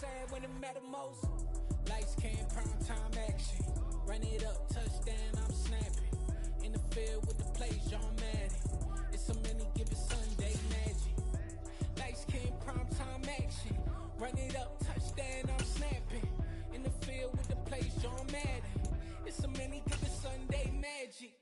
sad when it matter most. Lights came, prime time action. Run it up, touchdown, I'm snapping. In the field with the plays, John Madden. It's so many given Sunday magic. Lights came, prime time action. Run it up, touchdown, I'm snapping. In the field with the plays, John Madden. It's so many given Sunday magic.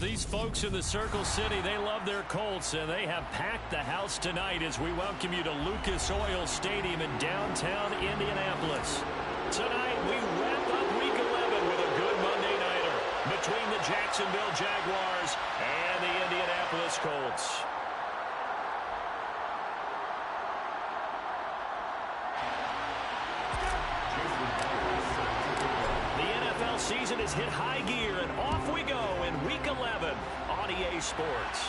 These folks in the Circle City, they love their Colts, and they have packed the house tonight as we welcome you to Lucas Oil Stadium in downtown Indianapolis. Tonight, we wrap up Week 11 with a good Monday nighter between the Jacksonville Jaguars and the Indianapolis Colts. Season has hit high gear, and off we go in Week 11 on EA Sports.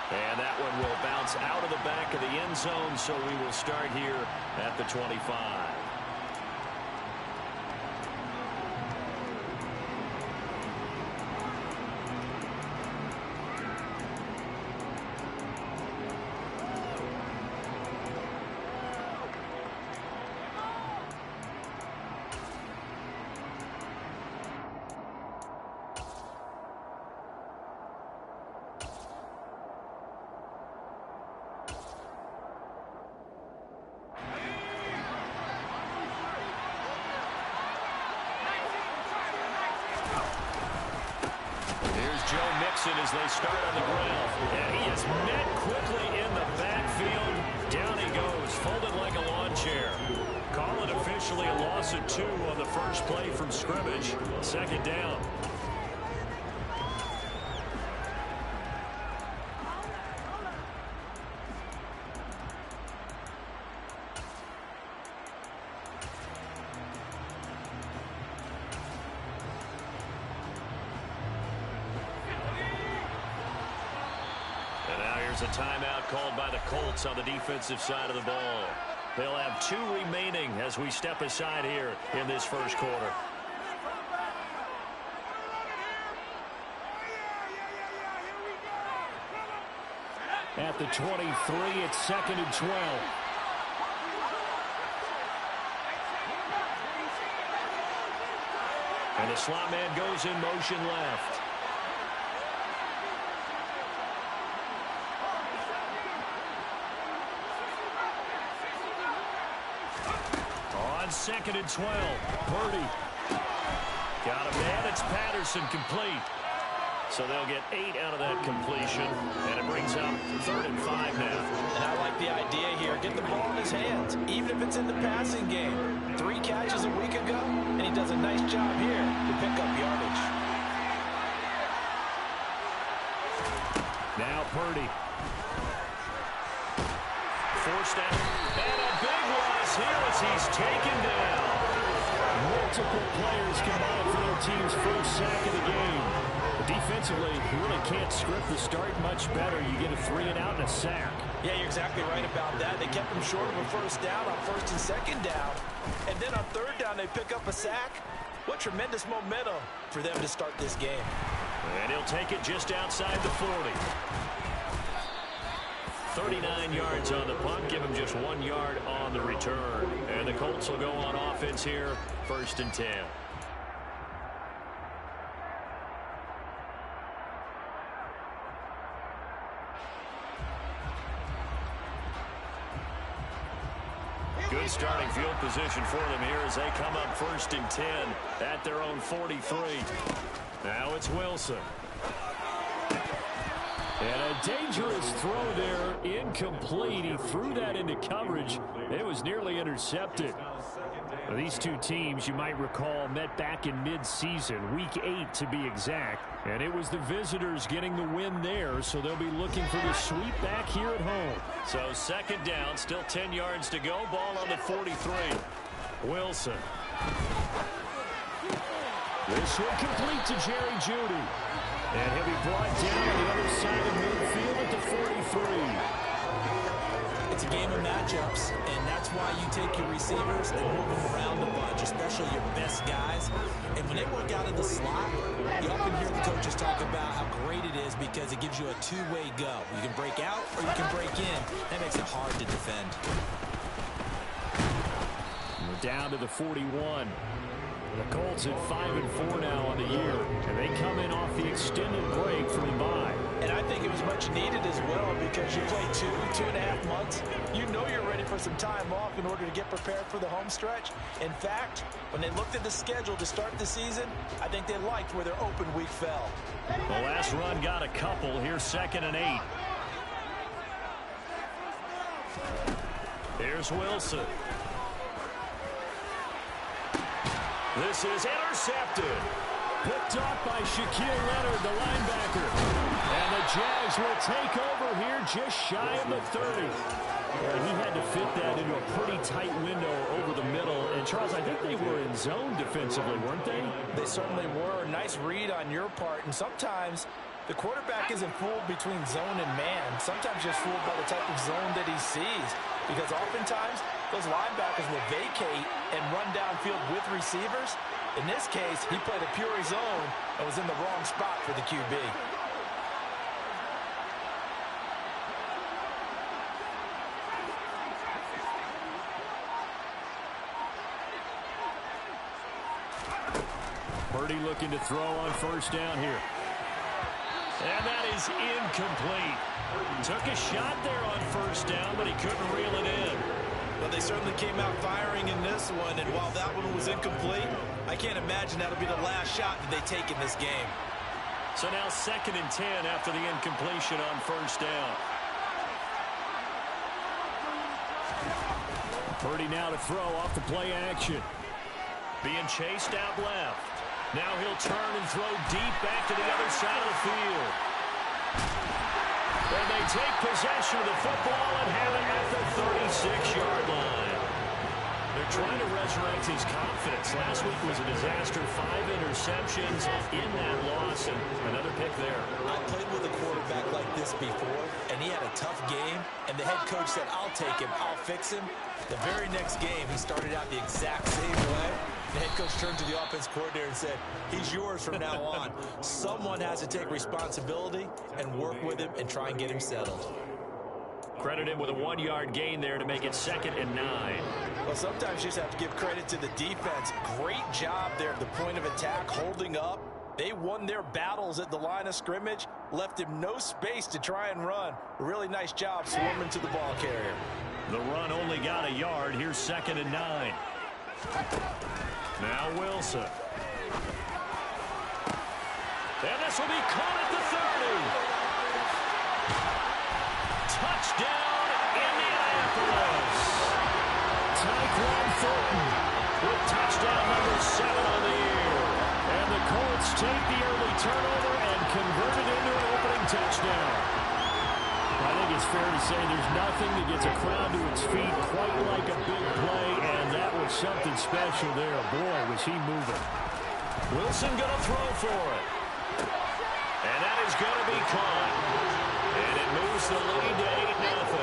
And that one will bounce out of the back of the end zone, so we will start here at the 25. As they start on the ground, and he is met quickly in the backfield. Down he goes, folded like a lawn chair. Call it officially a loss of 2 on the first play from scrimmage. Second down. A timeout called by the Colts on the defensive side of the ball. They'll have 2 remaining as we step aside here in this first quarter. At the 23, it's 2nd and 12. And the slot man goes in motion left. On 2nd and 12, Purdy. Got a man, it's Patterson, complete. So they'll get 8 out of that completion, and it brings up 3rd and 5 now. And I like the idea here. Get the ball in his hands, even if it's in the passing game. 3 catches a week ago, and he does a nice job here to pick up yardage. Now Purdy. Forced out, and a big loss here as he's taken down. Multiple players combined for their team's first sack of the game. But defensively, you really can't script the start much better. You get a 3 and out and a sack. Yeah, you're exactly right about that. They kept him short of a first down on 1st and 2nd down. And then on 3rd down, they pick up a sack. What tremendous momentum for them to start this game. And he'll take it just outside the 40. 39 yards on the punt, give him just 1 yard on the return. And the Colts will go on offense here, 1st and 10. Good starting field position for them here as they come up 1st and 10 at their own 43. Now it's Wilson. And a dangerous throw there, incomplete. He threw that into coverage. It was nearly intercepted. Now, these two teams, you might recall, met back in mid-season, Week 8 to be exact. And it was the visitors getting the win there, so they'll be looking for the sweep back here at home. So 2nd down, still 10 yards to go. Ball on the 43. Wilson. This will complete to Jerry Jeudy. And he'll be brought down on the other side of midfield at the 43. It's a game of matchups, and that's why you take your receivers and move them around a bunch, especially your best guys. And when they work out of the slot, you often hear the coaches talk about how great it is because it gives you a two-way go. You can break out or you can break in. That makes it hard to defend. We're down to the 41. The Colts at 5-4 now on the year, and they come in off the extended break from the bye. And I think it was much needed as well because you play 2.5 months. You know you're ready for some time off in order to get prepared for the home stretch. In fact, when they looked at the schedule to start the season, I think they liked where their open week fell. The last run got a couple. Here's 2nd and 8. Here's Wilson. This is intercepted. Picked off by Shaquille Leonard, the linebacker. And the Jags will take over here just shy of the 30. Well, he had to fit that into a pretty tight window over the middle. And, Charles, I think they were in zone defensively, weren't they? They certainly were. Nice read on your part. And sometimes the quarterback isn't fooled between zone and man. Sometimes just fooled by the type of zone that he sees. Because oftentimes those linebackers will vacate and run downfield with receivers. In this case, he played a pure zone and was in the wrong spot for the QB. Purdy looking to throw on 1st down here. And that is incomplete. Took a shot there on 1st down, but he couldn't reel it in. Well, they certainly came out firing in this one, and while that one was incomplete, I can't imagine that'll be the last shot that they take in this game. So now 2nd and 10 after the incompletion on 1st down. Purdy now to throw off the play action. Being chased out left. Now he'll turn and throw deep back to the other side of the field. And they take possession of the football and have it at the 36-yard line. They're trying to resurrect his confidence. Last week was a disaster. 5 interceptions in that loss, and another pick there. I played with a quarterback like this before, and he had a tough game, and the head coach said, I'll take him, I'll fix him. The very next game, he started out the exact same way. The head coach turned to the offense coordinator and said, he's yours from now on. Someone has to take responsibility and work with him and try and get him settled. Credit him with a 1-yard gain there to make it 2nd and 9. Well, sometimes you just have to give credit to the defense. Great job there at the point of attack, holding up. They won their battles at the line of scrimmage, left him no space to try and run. A really nice job swarming to the ball carrier. The run only got a yard. Here's 2nd and 9. Now Wilson. And this will be caught at the 30. Touchdown, Indianapolis. Tyquan Thornton with touchdown number 7 on the year. And the Colts take the early turnover and convert it into an opening touchdown. I think it's fair to say there's nothing that gets a crowd to its feet quite like a big play, and that was something special there. Boy, was he moving. Wilson going to throw for it. And that is going to be caught. And it moves the lead to 8-0.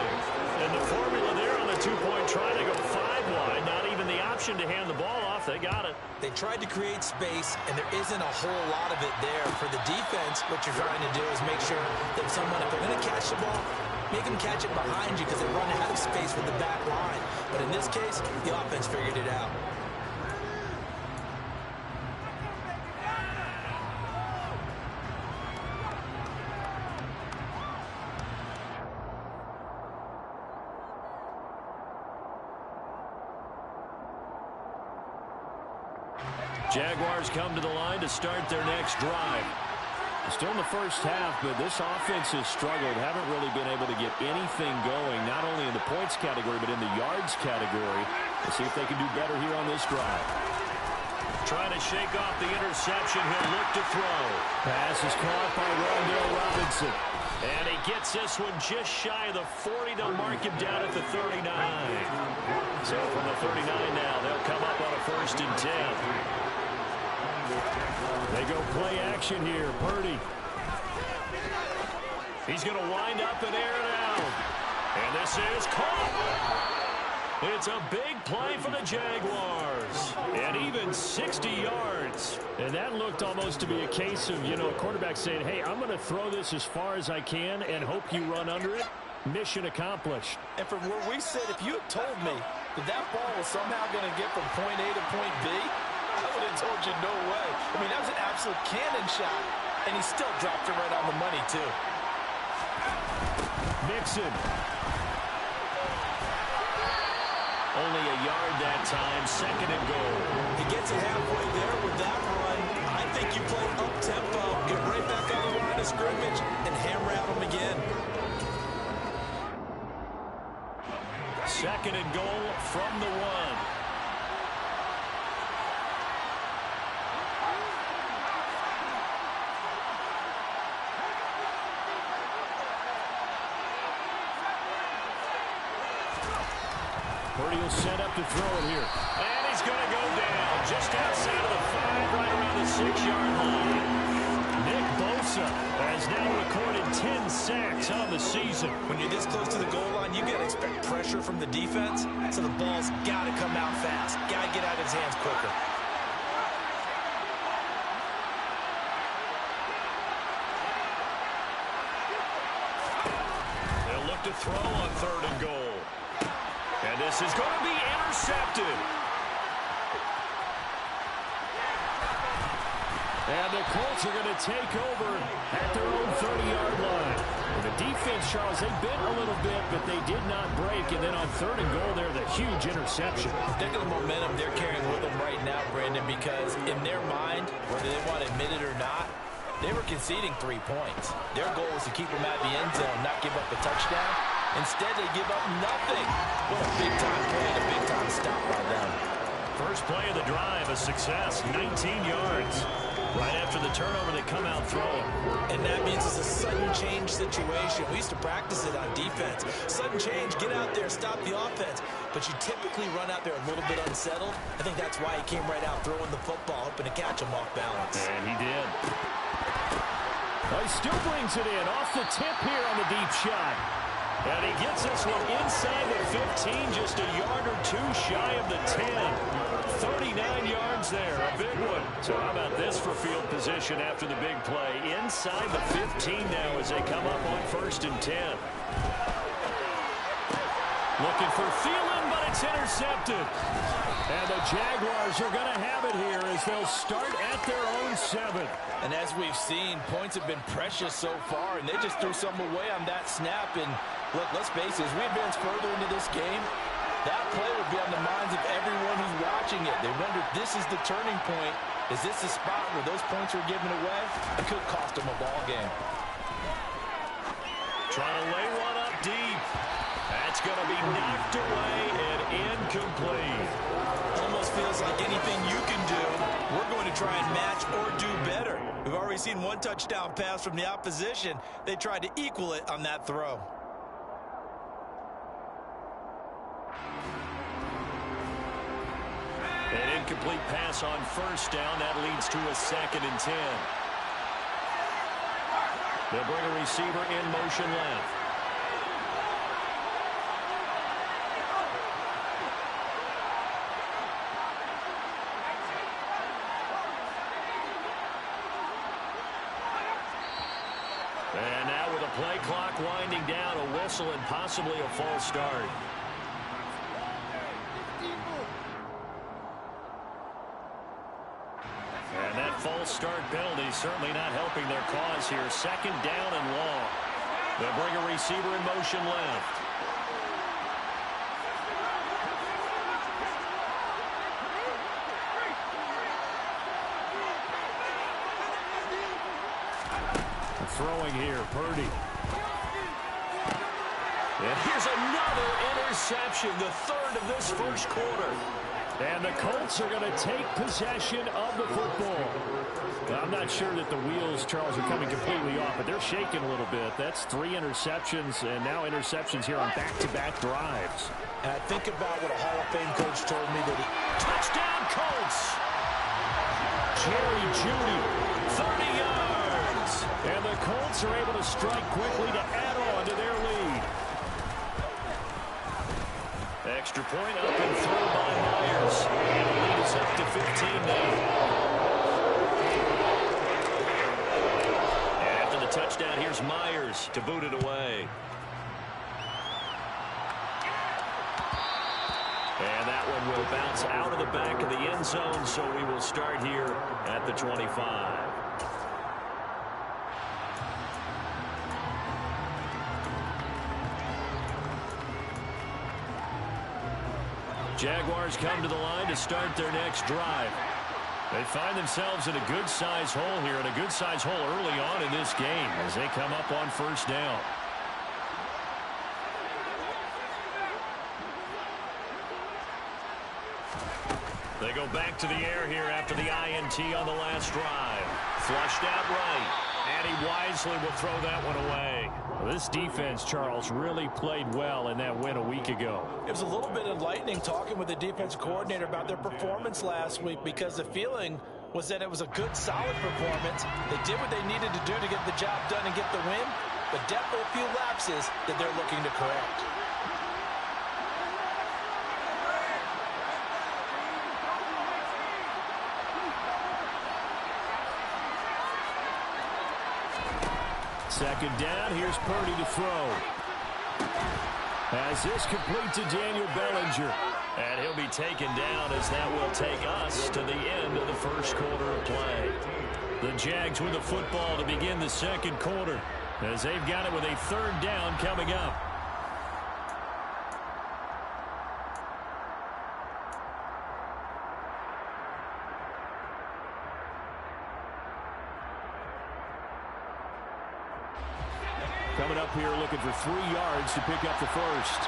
And the formula there on the 2-point try to go 5 wide. Not even the option to hand the ball off. They got it. They tried to create space, and there isn't a whole lot of it there. For the defense, what you're trying to do is make sure that someone, if they're going to catch the ball, make them catch it behind you because they run out of space with the back line. But in this case, the offense figured it out. Jaguars come to the line to start their next drive. Still in the first half, but this offense has struggled. Haven't really been able to get anything going, not only in the points category, but in the yards category. Let's see if they can do better here on this drive. Trying to shake off the interception. He'll look to throw. Pass is caught by Rondell Robinson. And he gets this one just shy of the 40. They'll mark him down at the 39. So from the 39 now, they'll come up on a 1st and 10. They go play action here. Purdy. He's going to wind up and air it out. And this is caught. It's a big play for the Jaguars. And even 60 yards. And that looked almost to be a case of, a quarterback saying, hey, I'm going to throw this as far as I can and hope you run under it. Mission accomplished. And from where we sit, if you had told me that ball was somehow going to get from point A to point B, I would have told you no way. I mean, that was an absolute cannon shot. And he still dropped it right on the money, too. Mixon. Only a yard that time, 2nd and goal. He gets it halfway there with that run. I think you play up-tempo, get right back on the line of scrimmage, and hammer at him again. 2nd and goal from the 1. Purdy will set up to throw it here. And he's going to go down just outside of the 5, right around the 6-yard line. Nick Bosa has now recorded 10 sacks on the season. When you're this close to the goal line, you got to expect pressure from the defense, so the ball's got to come out fast. Got to get out of his hands quicker. They'll look to throw on 3rd and goal. And this is going to be intercepted. And the Colts are going to take over at their own 30-yard line. And the defense, Charles, they bit a little bit, but they did not break. And then on 3rd and goal, they're the huge interception. Think of the momentum they're carrying with them right now, Brandon, because in their mind, whether they want to admit it or not, they were conceding 3 points. Their goal was to keep them out of the end zone, not give up a touchdown. Instead, they give up nothing. What a big-time play and a big-time stop by them. First play of the drive, a success, 19 yards. Right after the turnover, they come out throwing. And that means it's a sudden change situation. We used to practice it on defense. Sudden change, get out there, stop the offense. But you typically run out there a little bit unsettled. I think that's why he came right out throwing the football, hoping to catch him off balance. And he did. Well, he still brings it in off the tip here on the deep shot. And he gets this one inside the 15, just a yard or 2 shy of the 10. 39 yards there, a big one. So how about this for field position after the big play? Inside the 15 now as they come up on 1st and 10. Looking for Thielen, but it's intercepted. And the Jaguars are going to have it here as they'll start at their own 7. And as we've seen, points have been precious so far, and they just threw some away on that snap. And look, let's face it, as we advance further into this game, that play will be on the minds of everyone who's watching it. They wonder if this is the turning point. Is this the spot where those points are given away? It could cost them a ball game. Trying to lay one up deep. That's going to be knocked away and incomplete. Almost feels like anything you can do, we're going to try and match or do better. We've already seen 1 touchdown pass from the opposition. They tried to equal it on that throw. An incomplete pass on 1st down. That leads to a 2nd and 10. They'll bring a receiver in motion left. And now with a play clock winding down, a whistle and possibly a false start. And that false start penalty certainly not helping their cause here. 2nd down and long. They'll bring a receiver in motion left. Throwing here, Purdy. And here's another interception, the 3rd of this 1st quarter. And the Colts are going to take possession of the football. Now, I'm not sure that the wheels, Charles, are coming completely off, but they're shaking a little bit. That's 3 interceptions, and now interceptions here on back-to-back drives. And I think about what a Hall of Fame coach told me that Touchdown, Colts! Jerry Jeudy, 30 yards. And the Colts are able to strike quickly to add on to their lead. Extra point up and through by Myers. And the lead is up to 15 now. And after the touchdown, here's Myers to boot it away. And that one will bounce out of the back of the end zone, so we will start here at the 25. Jaguars come to the line to start their next drive. They find themselves in a good-sized hole here, and a good-sized hole early on in this game as they come up on first down. They go back to the air here after the INT on the last drive. Flushed out right, and he wisely will throw that one away. Well, this defense, Charles, really played well in that win a week ago. It was a little bit enlightening talking with the defense coordinator about their performance last week, because the feeling was that it was a good, solid performance. They did what they needed to do to get the job done and get the win, but definitely a few lapses that they're looking to correct. Second down, here's Purdy to throw. As this complete to Daniel Bellinger. And he'll be taken down as that will take us to the end of the first quarter of play. The Jags with the football to begin the second quarter as they've got it with a third down coming up. Coming up here looking for 3 yards to pick up the first.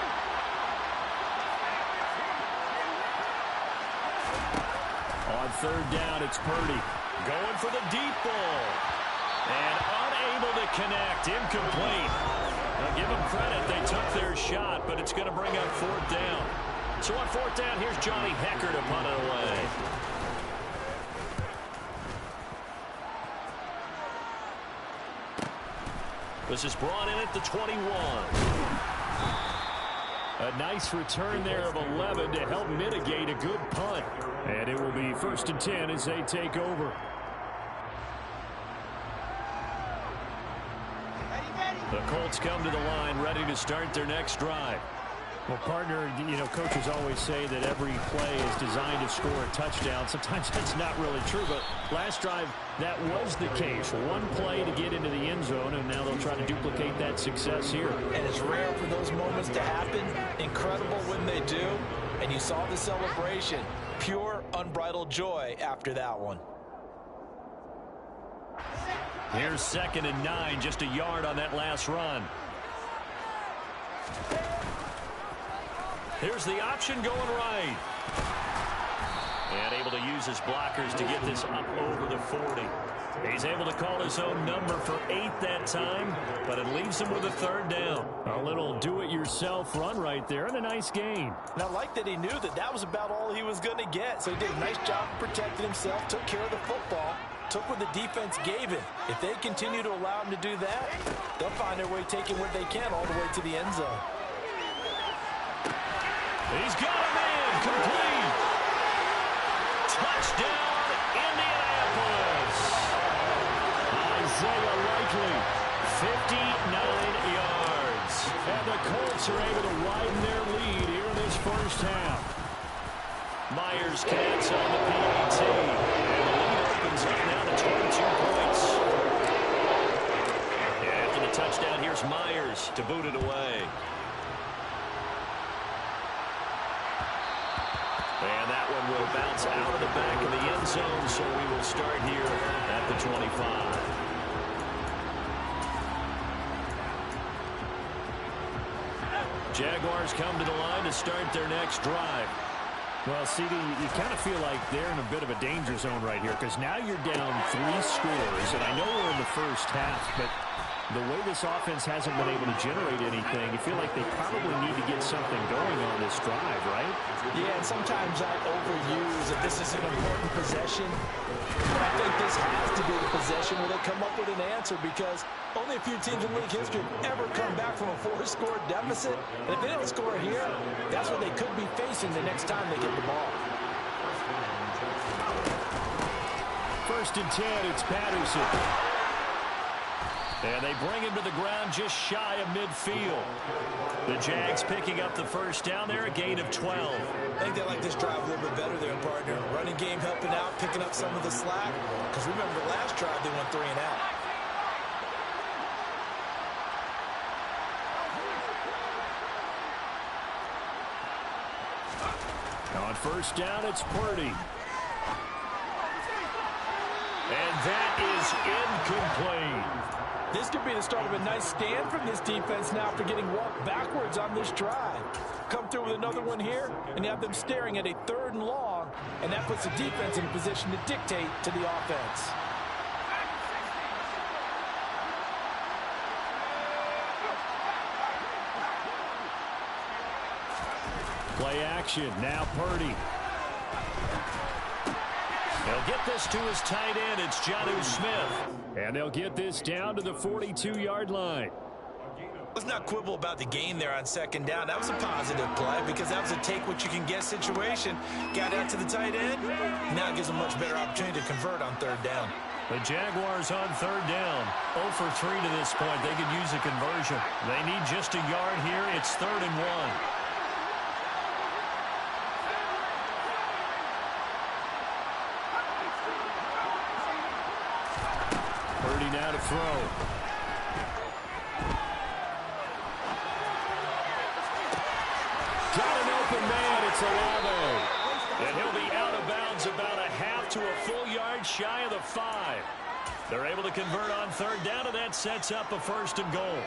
On third down, it's Purdy. Going for the deep ball. And unable to connect. Incomplete. Now give them credit. They took their shot, but it's going to bring up fourth down. So on fourth down, here's Johnny Hecker to punt it away. This is brought in at the 21. A nice return there of 11 to help mitigate a good punt. And it will be 1st and 10 as they take over. The Colts come to the line ready to start their next drive. Well, partner, you know, coaches always say that every play is designed to score a touchdown. Sometimes that's not really true, but last drive, that was the case. One play to get into the end zone, and now they'll try to duplicate that success here. And it's rare for those moments to happen. Incredible when they do. And you saw the celebration. Pure, unbridled joy after that one. Here's 2nd and 9, just a yard on that last run. Here's the option going right. And able to use his blockers to get this up over the 40. He's able to call his own number for 8 that time, but it leaves him with a third down. A little do-it-yourself run right there and a nice gain. And I like that he knew that that was about all he was going to get. So he did a nice job protecting himself, took care of the football, took what the defense gave him. If they continue to allow him to do that, they'll find their way taking what they can all the way to the end zone. He's got a man complete. Touchdown, Indianapolis. Isaiah Likely, 59 yards. And the Colts are able to widen their lead here in this first half. Myers connects on the PAT. And the lead opens up now to 22 points. And after the touchdown, here's Myers to boot it away. And that one will bounce out of the back of the end zone, so we will start here at the 25. Jaguars come to the line to start their next drive. Well, CD, you kind of feel like they're in a bit of a danger zone right here because now you're down 3 scores, and I know we're in the first half, but the way this offense hasn't been able to generate anything, you feel like they probably need to get something going on this drive, right? Yeah, and sometimes I overuse that this is an important possession. But I think this has to be the possession where they come up with an answer, because only a few teams in league history have ever come back from a 4-score deficit. And if they don't score here, that's what they could be facing the next time they get the ball. 1st and 10, it's Patterson. And they bring him to the ground just shy of midfield. The Jags picking up the 1st down there, a gain of 12. I think they like this drive a little bit better there, partner. Running game helping out, picking up some of the slack. Because remember, the last drive they went 3 and out. On 1st down, it's Purdy. And that is incomplete. This could be the start of a nice stand from this defense now for getting walked backwards on this drive. Come through with another one here, and you have them staring at a 3rd and long, and that puts the defense in a position to dictate to the offense. Play action, now Purdy. They'll get this to his tight end, it's Jonnu Smith. And they'll get this down to the 42-yard line. Let's not quibble about the gain there on 2nd down. That was a positive play because that was a take-what-you-can-get situation. Got out to the tight end. Now it gives them a much better opportunity to convert on 3rd down. The Jaguars on 3rd down. 0 for 3 to this point. They could use a conversion. They need just a yard here. It's 3rd and 1. Now to throw. Got an open man. It's Olave. And he'll be out of bounds about a half to a full yard shy of the 5. They're able to convert on 3rd down, and that sets up a 1st and goal.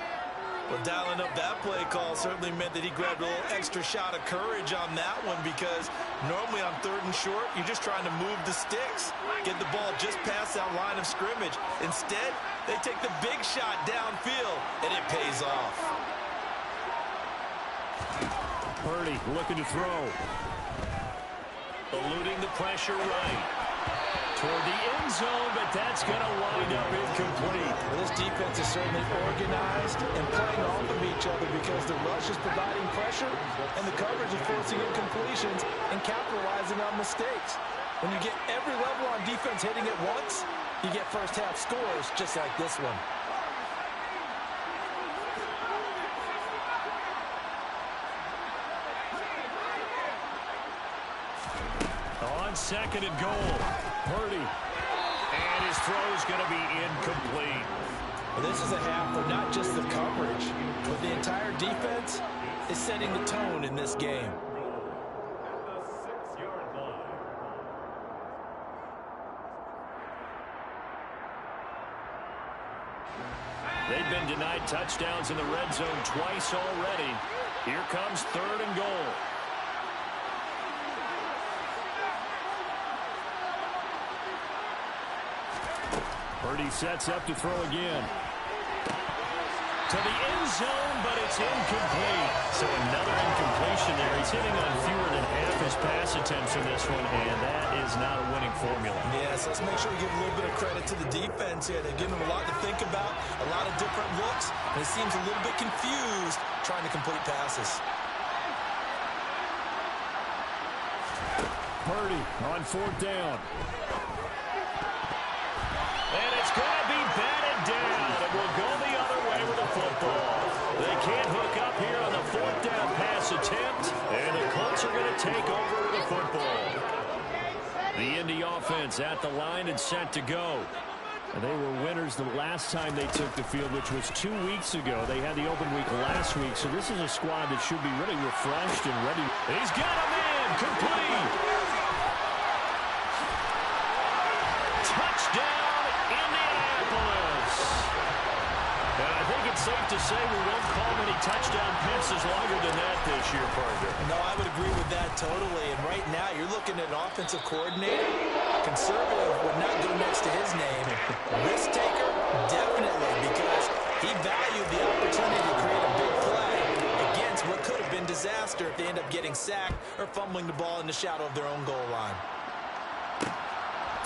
Well, dialing up that play call certainly meant that he grabbed a little extra shot of courage on that one, because normally on 3rd and short, you're just trying to move the sticks, get the ball just past that line of scrimmage. Instead, they take the big shot downfield, and it pays off. Purdy looking to throw. Eluding the pressure right. Toward the end zone, but that's going to wind up incomplete. Well, this defense is certainly organized and playing off of each other, because the rush is providing pressure and the coverage is forcing incompletions and capitalizing on mistakes. When you get every level on defense hitting at once, you get first-half scores just like this one. On 2nd and goal, Purdy. And his throw is going to be incomplete. Well, this is a half where not just the coverage, but the entire defense is setting the tone in this game. They've been denied touchdowns in the red zone twice already. Here comes 3rd and goal. Purdy sets up to throw again. To the end zone, but it's incomplete. So another incompletion there. He's hitting on fewer than half his pass attempts in this one, and that is not a winning formula. Yes, let's make sure we give a little bit of credit to the defense here. They're giving him a lot to think about, a lot of different looks, and he seems a little bit confused trying to complete passes. Purdy on 4th down. And it's going to be batted down. It will go the other way with the football. They can't hook up here on the 4th down pass attempt, and the Colts are going to take over with the football. The Indy offense at the line and set to go. And they were winners the last time they took the field, which was 2 weeks ago. They had the open week last week, so this is a squad that should be really refreshed and ready. He's got a man, complete. Touchdown, Indianapolis. And I think it's safe to say we won't call many touchdown passes longer than that this year, partner. No, I would agree with that totally. And right now, you're looking at an offensive coordinator. Conservative would not go next to his name. Risk taker, definitely, because He valued the opportunity to create a big play against what could have been disaster if they end up getting sacked or fumbling the ball in the shadow of their own goal line.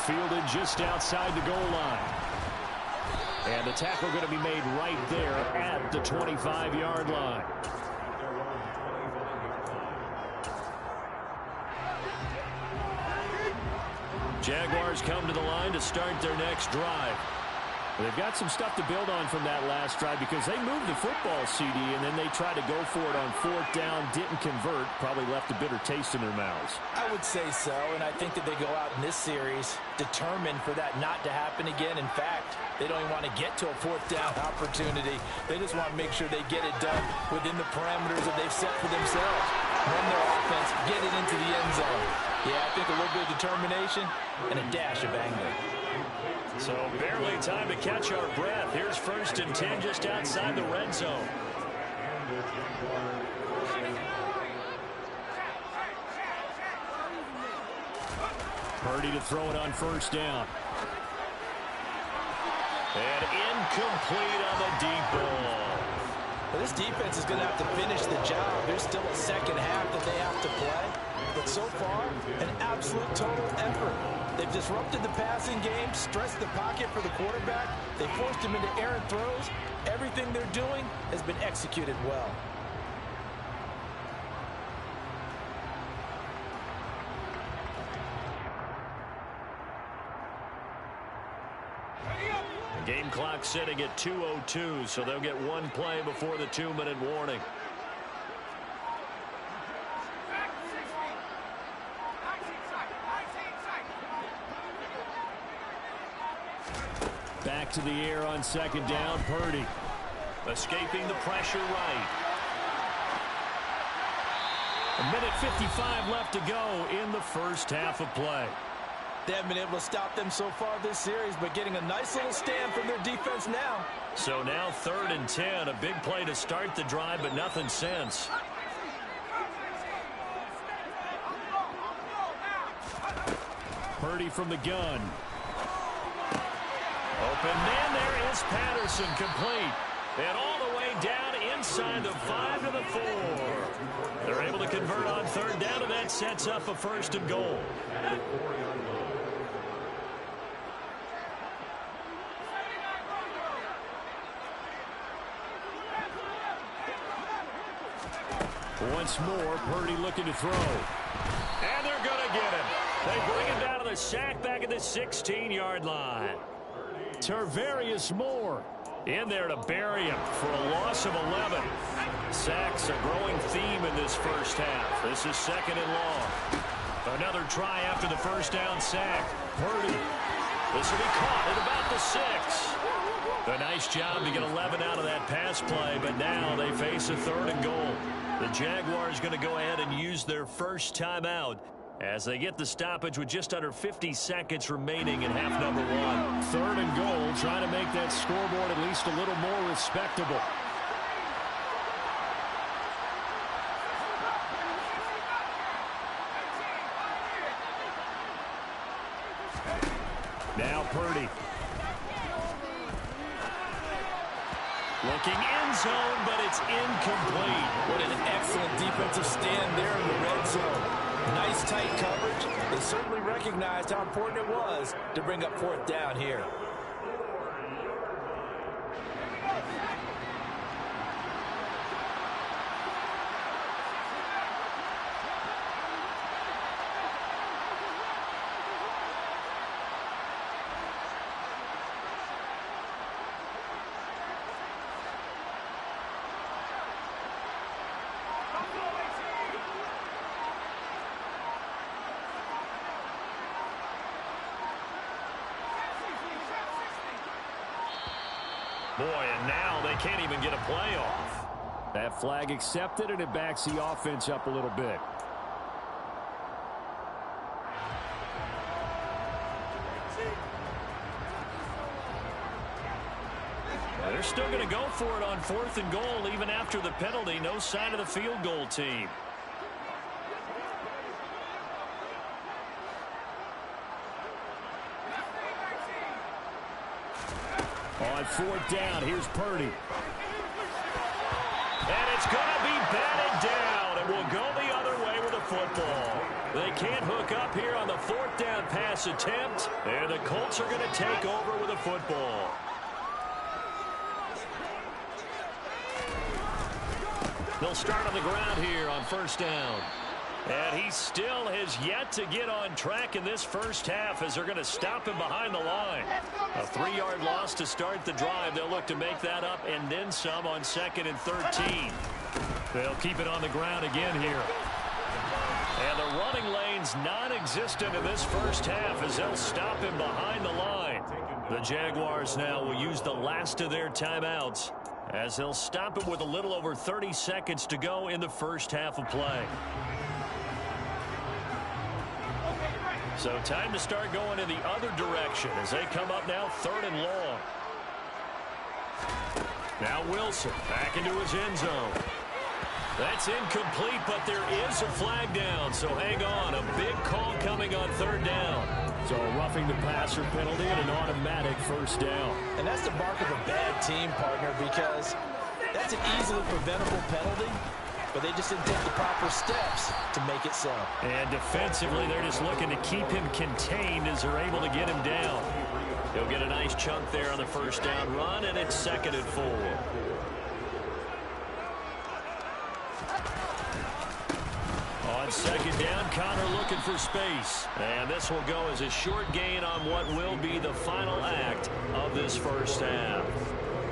Fielded just outside the goal line. And the tackle going to be made right there at the 25-yard line. Jaguars come to the line to start their next drive. They've got some stuff to build on from that last drive because they moved the football, CD, and then they tried to go for it on fourth down, didn't convert, probably left a bitter taste in their mouths. I would say so, and I think that they go out in this series determined for that not to happen again. In fact, they don't even want to get to a fourth down opportunity. They just want to make sure they get it done within the parameters that they've set for themselves. Run their offense, get it into the end zone. Yeah, I think a little bit of determination and a dash of anger. So barely time to catch our breath. Here's 1st and 10 just outside the red zone. Purdy to throw it on 1st down. And incomplete on the deep ball. Well, this defense is going to have to finish the job. There's still a second half that they have to play. But so far, an absolute total effort. They've disrupted the passing game, stressed the pocket for the quarterback. They forced him into errant throws. Everything they're doing has been executed well. The game clock sitting at 2:02, so they'll get one play before the 2-minute warning. Back to the air on 2nd down. Purdy escaping the pressure right. 1:55 left to go in the first half of play. They haven't been able to stop them so far this series, but getting a nice little stand from their defense now. So now 3rd and 10, a big play to start the drive, but nothing since. Purdy from the gun. Open man, there is Patterson, complete. And all the way down inside the 5 to the 4. They're able to convert on 3rd down, and that sets up a 1st and goal. Once more, Purdy looking to throw. And they're going to get him. They bring him down to the sack back at the 16-yard line. Tarvarius Moore in there to bury him for a loss of 11. Sacks a growing theme in this first half. This is 2nd and long. Another try after the 1st down sack. Purdy. This will be caught at about the 6. A nice job to get 11 out of that pass play, but now they face a 3rd and goal. The Jaguars going to go ahead and use their first timeout as they get the stoppage with just under 50 seconds remaining in half number 1. 3rd and goal, trying to make that scoreboard at least a little more respectable. Now Purdy. Looking end zone, but it's incomplete. What an excellent defensive stand there in the red zone. Nice tight coverage. They certainly recognized how important it was to bring up 4th down here. Boy, and now they can't even get a play off. That flag accepted, and it backs the offense up a little bit. They're still going to go for it on 4th and goal even after the penalty. No sign of the field goal team. on fourth down. Here's Purdy. And it's going to be batted down. It will go the other way with the football. They can't hook up here on the fourth down pass attempt. And the Colts are going to take over with the football. They'll start on the ground here on first down. And he still has yet to get on track in this first half as they're going to stop him behind the line. A 3-yard loss to start the drive. They'll look to make that up and then some on 2nd and 13. They'll keep it on the ground again here. And the running lane's non-existent in this first half as they'll stop him behind the line. The Jaguars now will use the last of their timeouts as they'll stop him with a little over 30 seconds to go in the first half of play. So time to start going in the other direction as they come up now 3rd and long. Now Wilson back into his end zone. That's incomplete, but there is a flag down, so hang on. A big call coming on 3rd down. So a roughing the passer penalty and an automatic first down. And that's the mark of a bad team, partner, because that's an easily preventable penalty. But they just didn't take the proper steps to make it so. And defensively, they're just looking to keep him contained as they're able to get him down. He'll get a nice chunk there on the first down run, and it's 2nd and 4. On 2nd down, Connor looking for space. And this will go as a short gain on what will be the final act of this first half.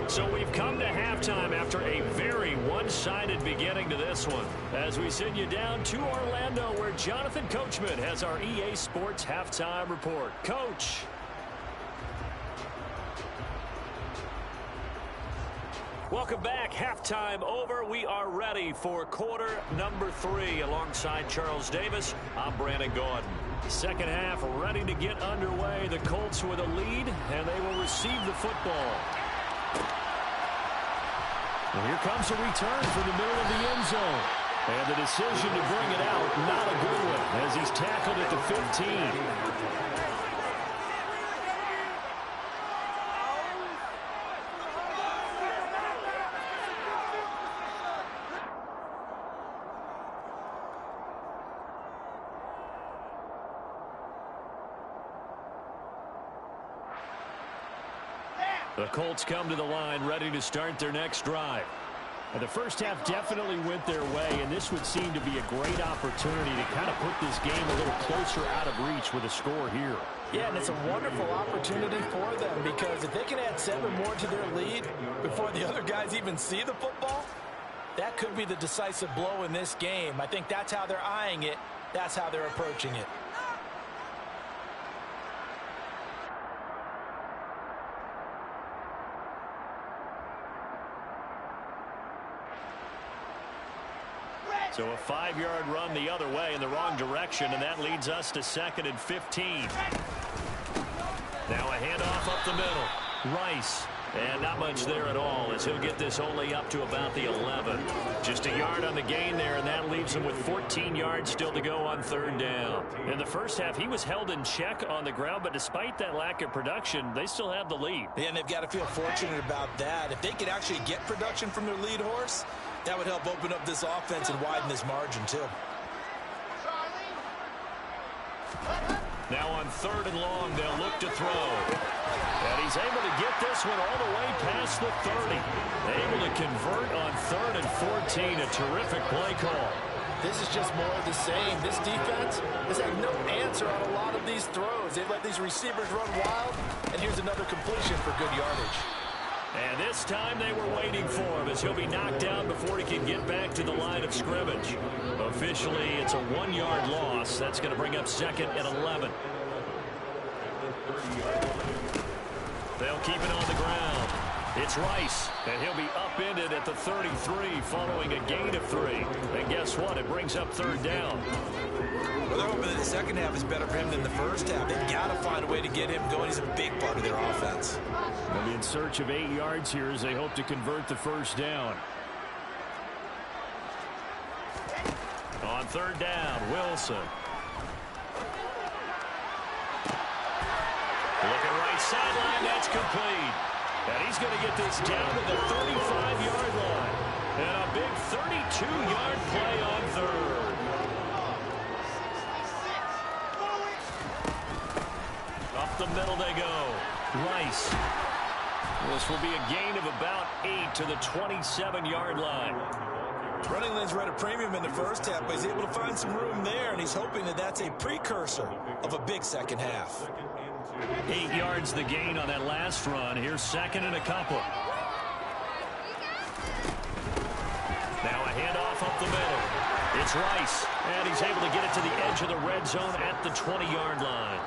So we've come to halftime after a very one-sided beginning to this one. As we send you down to Orlando, where Jonathan Coachman has our EA Sports Halftime Report. Coach. Welcome back. Halftime over. We are ready for quarter number 3. Alongside Charles Davis, I'm Brandon Gordon. Second half ready to get underway. The Colts with a lead, and they will receive the football. And here comes a return from the middle of the end zone. And the decision to bring it out, not a good one, as he's tackled at the 15. The Colts come to the line ready to start their next drive. And the first half definitely went their way, and this would seem to be a great opportunity to kind of put this game a little closer out of reach with a score here. Yeah, and it's a wonderful opportunity for them because if they can add 7 more to their lead before the other guys even see the football, that could be the decisive blow in this game. I think that's how they're eyeing it. That's how they're approaching it. So a 5-yard run the other way in the wrong direction, and that leads us to 2nd and 15. Now a handoff up the middle. Rice. And not much there at all as he'll get this only up to about the 11. Just a yard on the gain there, and that leaves him with 14 yards still to go on 3rd down. In the first half, he was held in check on the ground, but despite that lack of production, they still have the lead. Yeah, and they've got to feel fortunate about that. If they could actually get production from their lead horse, that would help open up this offense and widen this margin, too. Now on 3rd and long, they'll look to throw. And he's able to get this one all the way past the 30. Able to convert on 3rd and 14. A terrific play call. This is just more of the same. This defense has had no answer on a lot of these throws. They've let these receivers run wild, and here's another completion for good yardage. And this time they were waiting for him as he'll be knocked down before he can get back to the line of scrimmage. Officially, it's a 1-yard loss. That's going to bring up 2nd and 11. They'll keep it on the ground. It's Rice, and he'll be upended at the 33 following a gain of 3. And guess what? It brings up 3rd down. Well, they're hoping that the second half is better for him than the first half. They've got to find a way to get him going. He's a big part of their offense. They'll be in search of 8 yards here as they hope to convert the first down. On 3rd down, Wilson. Looking right sideline, that's complete. And he's going to get this down to the 35-yard line. And a big 32-yard play on third. Up the middle they go. Rice. This will be a gain of about 8 to the 27-yard line. Running lanes were at a premium in the first half, but he's able to find some room there, and he's hoping that that's a precursor of a big second half. 8 yards the gain on that last run. Here's second and a couple. Now a handoff up the middle. It's Rice, and he's able to get it to the edge of the red zone at the 20-yard line.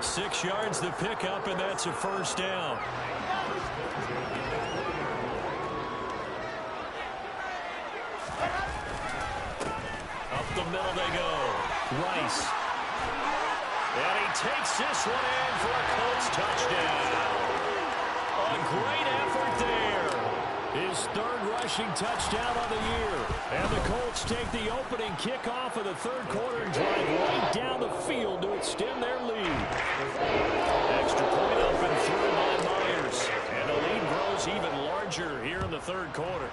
6 yards to pick up, and that's a first down. Up the middle they go. Rice. And he takes this one in for a Colts touchdown. A great effort there. His third rushing touchdown on the year. And the Colts take the opening kickoff of the third quarter and drive right down the field to extend their lead. Extra point up and through by Myers. And the lead grows even larger here in the third quarter.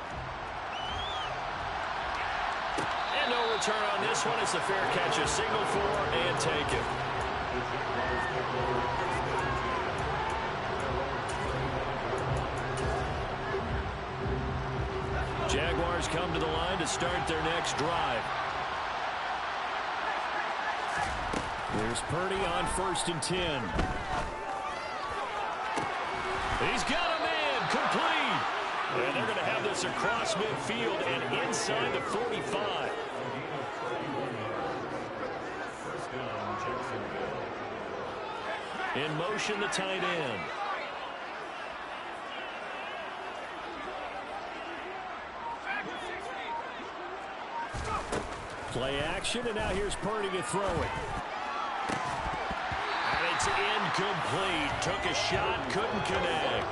And no return on this one. It's a fair catch, a signal for and take it. Jaguars come to the line to start their next drive. There's Purdy on 1st and 10. He's got a man complete. And they're going to have this across midfield and inside the 45. In motion, the tight end. Play action, and now here's Purdy to throw it. And it's incomplete. Took a shot, couldn't connect.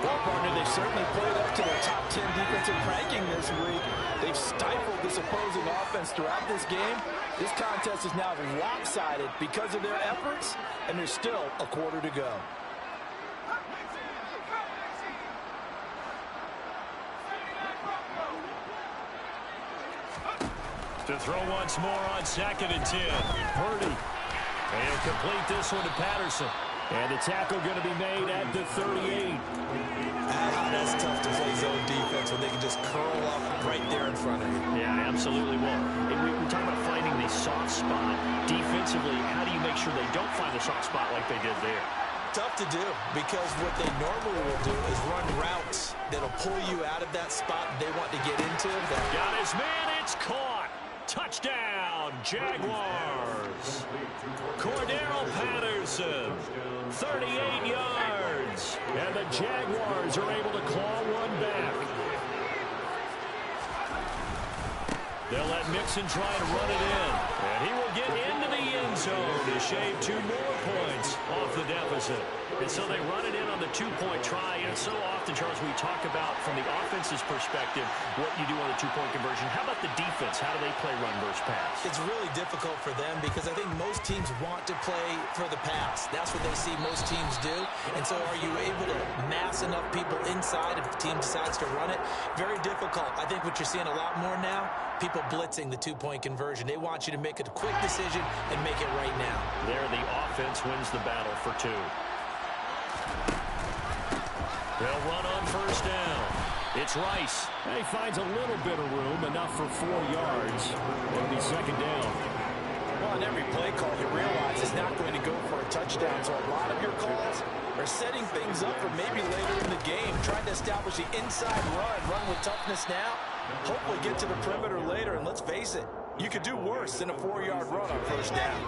Well, partner, they've certainly played up to their top 10 defensive ranking this week. They've stifled this opposing offense throughout this game. This contest is now lopsided because of their efforts, and there's still a quarter to go. To throw once more on 2nd and 10. Purdy. And he'll complete this one to Patterson. And the tackle going to be made at the 38. That's tough to play zone defense when they can just curl up right there in front of you. Yeah, absolutely will. And we're talking about finding the soft spot. Defensively, how do you make sure they don't find the soft spot like they did there? Tough to do, because what they normally will do is run routes that'll pull you out of that spot they want to get into. Got his man, it's caught. Touchdown, Jaguars. Cordero Patterson, 38 yards. And the Jaguars are able to claw one back. They'll let Mixon try to run it in. And he will get into the end zone to shave 2 more points off the deficit. And so they run it in on the 2-point try. And so often, Charles, we talk about from the offense's perspective what you do on the 2-point conversion. How about the defense? How do they play run versus pass? It's really difficult for them because I think most teams want to play for the pass. That's what they see most teams do. And so are you able to mass enough people inside if the team decides to run it? Very difficult. I think what you're seeing a lot more now, people blitzing the 2-point conversion. They want you to make a quick decision and make it right now. There, the offense wins the battle for 2. They'll run on 1st down. It's Rice. And he finds a little bit of room, enough for 4 yards. It'll be 2nd down. Well, on every play call, you realize it's not going to go for a touchdown. So a lot of your calls are setting things up for maybe later in the game, trying to establish the inside run with toughness now. Hopefully get to the perimeter later, and let's face it, you could do worse than a 4-yard run on 1st down.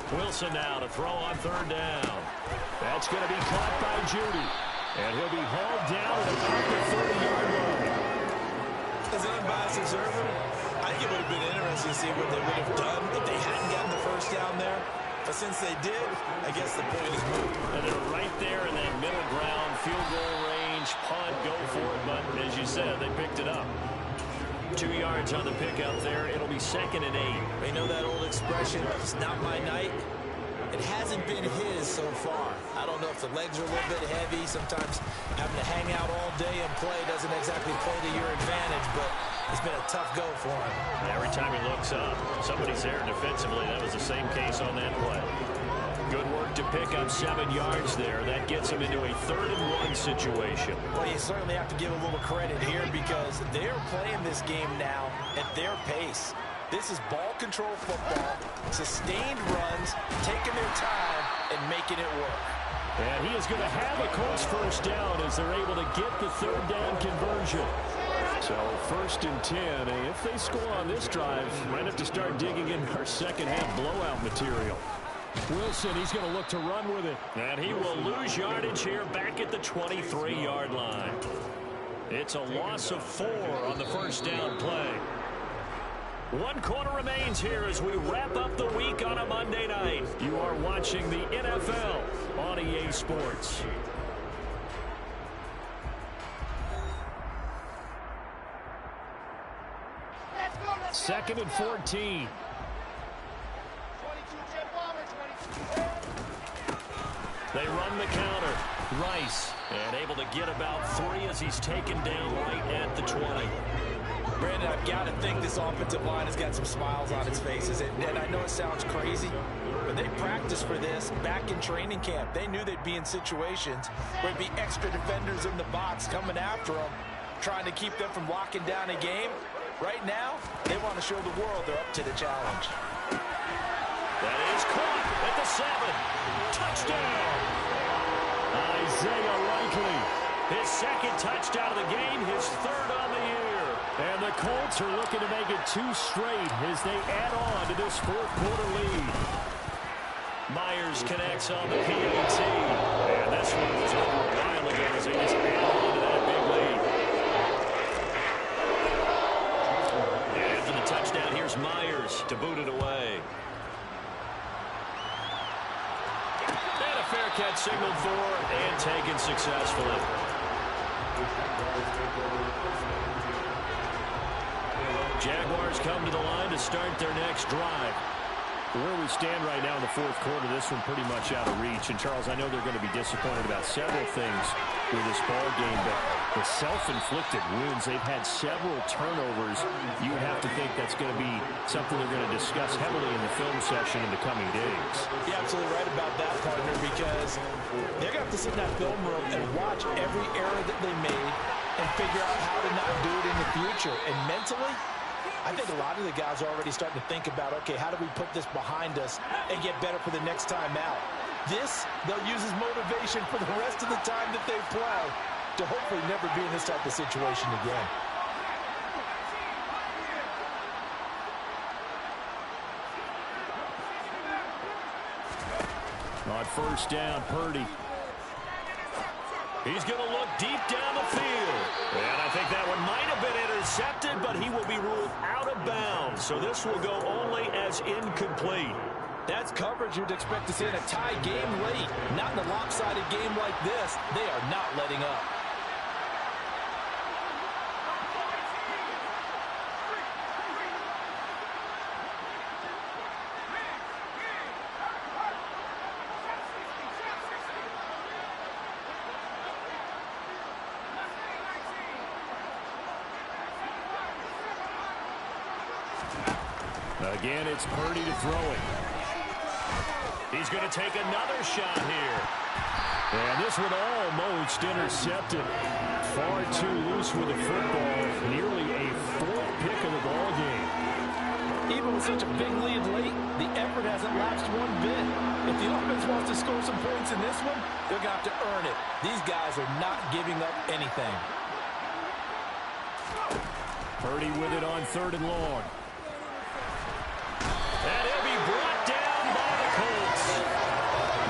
Wilson now to throw on 3rd down. That's going to be caught by Judy. And he'll be hauled down at about the 30-yard line. As an unbiased observer, I think it would have been interesting to see what they would have done if they hadn't gotten the 1st down there. But since they did, I guess the point is moved. And they're right there in that middle ground, field goal range, punt, go for it. But as you said, they picked it up. 2 yards on the pickup there. It'll be 2nd and 8. They know that old expression, it's not my night. it hasn't been his so far. I don't know if the legs are a little bit heavy. Sometimes having to hang out all day and play doesn't exactly play to your advantage, but it's been a tough go for him. Every time he looks up, somebody's there defensively. That was the same case on that play. Good work to pick up 7 yards there. That gets him into a 3rd-and-1 situation. Well, you certainly have to give a little credit here because they're playing this game now at their pace. This is ball control football, sustained runs, taking their time, and making it work. And he is going to have a Colts first down as they're able to get the 3rd down conversion. So 1st and 10. And if they score on this drive, might have to start digging in our second-half blowout material. Wilson, he's going to look to run with it. And he will lose yardage here back at the 23-yard line. It's a loss of 4 on the first down play. 1 quarter remains here as we wrap up the week on a Monday night. You are watching the NFL on EA Sports. Second and 14. They run the counter. Rice, and able to get about 3 as he's taken down right at the 20. Brandon, I've got to think this offensive line has got some smiles on its faces. And I know it sounds crazy, but they practiced for this back in training camp. They knew they'd be in situations where there'd be extra defenders in the box coming after them, trying to keep them from locking down a game. Right now, they want to show the world they're up to the challenge. That is caught at the 7. Touchdown! Isaiah Likely. His 2nd touchdown of the game, his 3rd on the year. And the Colts are looking to make it 2 straight as they add on to this 4th quarter lead. Myers connects on the PAT. And this one was over a while ago as they just add on to that big lead. And after the touchdown, here's Myers to boot it away. Fair catch signaled for and taken successfully. Jaguars come to the line to start their next drive. Where we stand right now in the 4th quarter, this one pretty much out of reach. And, Charles, I know they're going to be disappointed about several things with this ball game, but the self-inflicted wounds, they've had several turnovers. You would have to think that's going to be something they're going to discuss heavily in the film session in the coming days. You're absolutely right about that, partner, because they're going to have to sit in that film room and watch every error that they made and figure out how to not do it in the future. And mentally, I think a lot of the guys are already starting to think about, okay, how do we put this behind us and get better for the next time out? This, they'll use as motivation for the rest of the time that they play to hopefully never be in this type of situation again. On first down, Purdy. He's going to look deep down the field. And I think that one might have been intercepted, but he will be ruled out of bounds. So this will go only as incomplete. That's coverage you'd expect to see in a tie game late. Not in a lopsided game like this. They are not letting up. Again, it's Purdy to throw it. He's going to take another shot here. And this one almost intercepted. Far too loose with the football. Nearly a 4th pick of the ball game. Even with such a big lead late, the effort hasn't lapsed one bit. If the offense wants to score some points in this one, they're going to have to earn it. These guys are not giving up anything. Purdy with it on 3rd and long. And he'll be brought down by the Colts.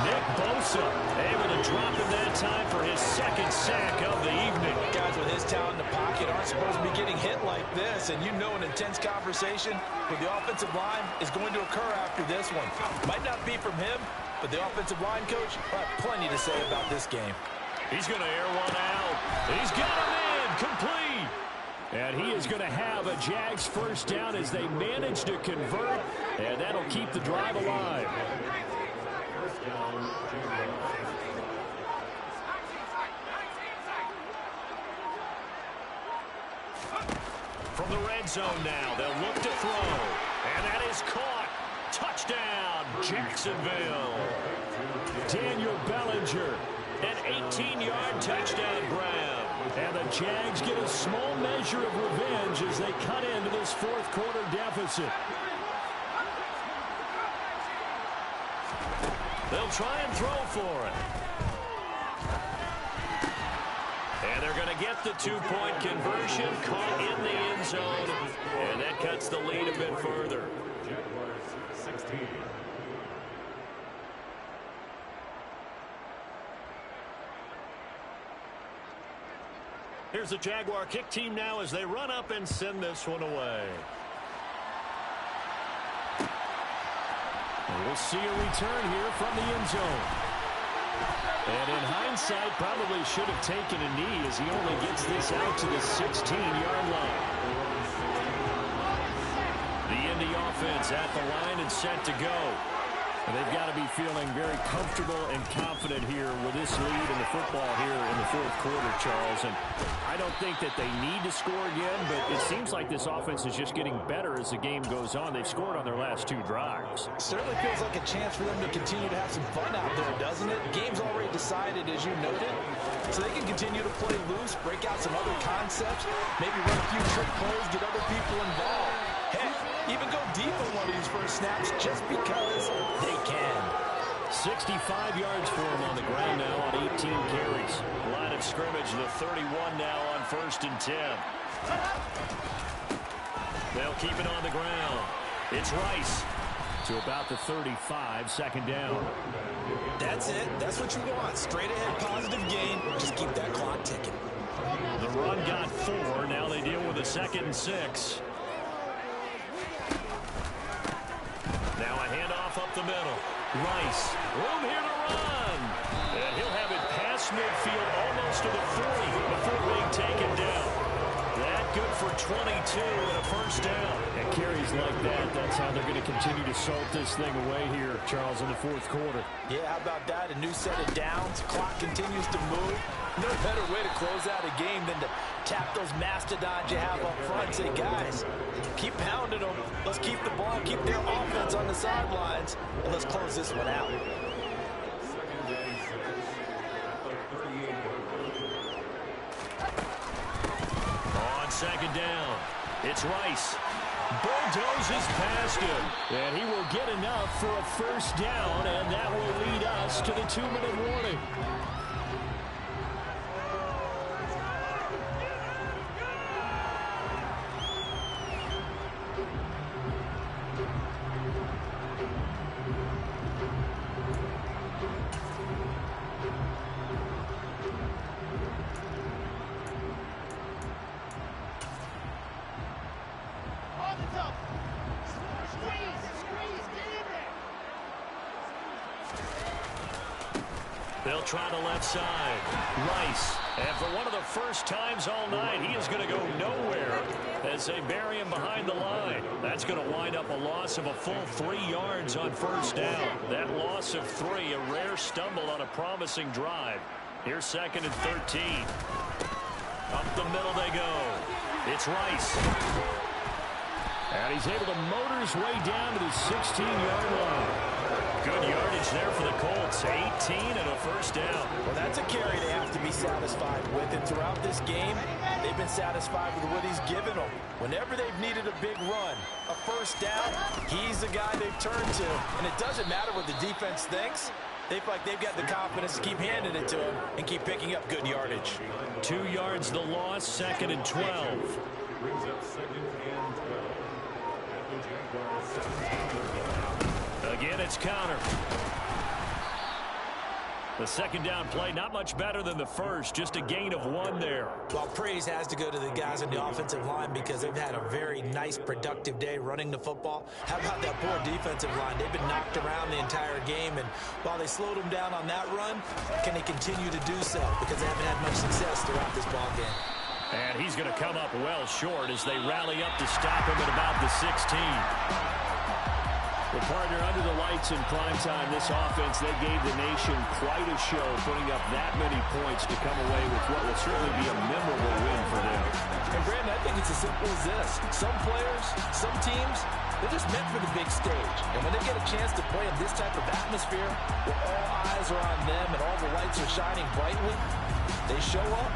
Nick Bosa able to drop him that time for his 2nd sack of the evening. Guys with his talent in the pocket aren't supposed to be getting hit like this, and you know an intense conversation with the offensive line is going to occur after this one. Might not be from him, but the offensive line coach will have plenty to say about this game. He's going to air one out. He's got him in, complete. And he is going to have a Jags first down as they manage to convert, and that'll keep the drive alive. From the red zone now, they'll look to throw. And that is caught. Touchdown, Jacksonville. Daniel Bellinger, an 18-yard touchdown grab. And the Jags get a small measure of revenge as they cut into this fourth quarter deficit. They'll try and throw for it. And they're going to get the two-point conversion, caught in the end zone, and that cuts the lead a bit further. Here's the Jaguar kick team now as they run up and send this one away. And we'll see a return here from the end zone. And in hindsight, probably should have taken a knee as he only gets this out to the 16-yard line. The Indy offense at the line and set to go. And they've got to be feeling very comfortable and confident here with this lead in the football here in the fourth quarter, Charles. And I don't think that they need to score again, but it seems like this offense is just getting better as the game goes on. They've scored on their last two drives. Certainly feels like a chance for them to continue to have some fun out there, doesn't it? Game's already decided, as you noted, so they can continue to play loose, break out some other concepts, maybe run a few trick plays, get other people involved. Heck, even go deep on one of these first snaps just because they can. 65 yards for him on the ground now on 18 carries. Line of scrimmage, the 31 now on 1st and 10. They'll keep it on the ground. It's Rice to about the 35, second down. That's it. That's what you want. Straight ahead, positive gain. Just keep that clock ticking. The run got 4. Now they deal with a 2nd and 6. Now a handoff up the middle. Rice, room here to run. And he'll have it past midfield almost to the 40 before being taken down. That good for 22 and a first down. And carries like that, that's how they're going to continue to salt this thing away here, Charles, in the fourth quarter. Yeah, how about that? A new set of downs. Clock continues to move. No better way to close out a game than to tap those mastodons you have up front and say, guys, keep pounding them. Let's keep the ball, keep their offense on the sidelines, and let's close this one out. On second down, it's Rice. Bulldozes past him, and he will get enough for a first down, and that will lead us to the 2-minute warning. They'll try the left side. Rice. And for one of the first times all night, he is going to go nowhere as they bury him behind the line. That's going to wind up a loss of a full 3 yards on first down. That loss of 3, a rare stumble on a promising drive. Here's 2nd and 13. Up the middle they go. It's Rice. And he's able to motor his way down to the 16-yard line. Good yardage there for the Colts. 18 and a first down. Well, that's a carry they have to be satisfied with. And throughout this game, they've been satisfied with what he's given them. Whenever they've needed a big run, a first down, he's the guy they've turned to. And it doesn't matter what the defense thinks. They feel like they've got the confidence to keep handing it to him and keep picking up good yardage. 2 yards the loss, 2nd and 12. Brings up 2nd and 12. Again, it's counter. The second down play, not much better than the first, just a gain of 1 there. Well, praise has to go to the guys on the offensive line because they've had a very nice, productive day running the football. How about that poor defensive line? They've been knocked around the entire game, and while they slowed them down on that run, can they continue to do so? Because they haven't had much success throughout this ball game. And he's going to come up well short as they rally up to stop him at about the 16. Well, partner, under the lights in prime time, this offense, they gave the nation quite a show, putting up that many points to come away with what will certainly be a memorable win for them. And, Brandon, I think it's as simple as this. Some players, some teams, they're just meant for the big stage. And when they get a chance to play in this type of atmosphere, where all eyes are on them and all the lights are shining brightly, they show up.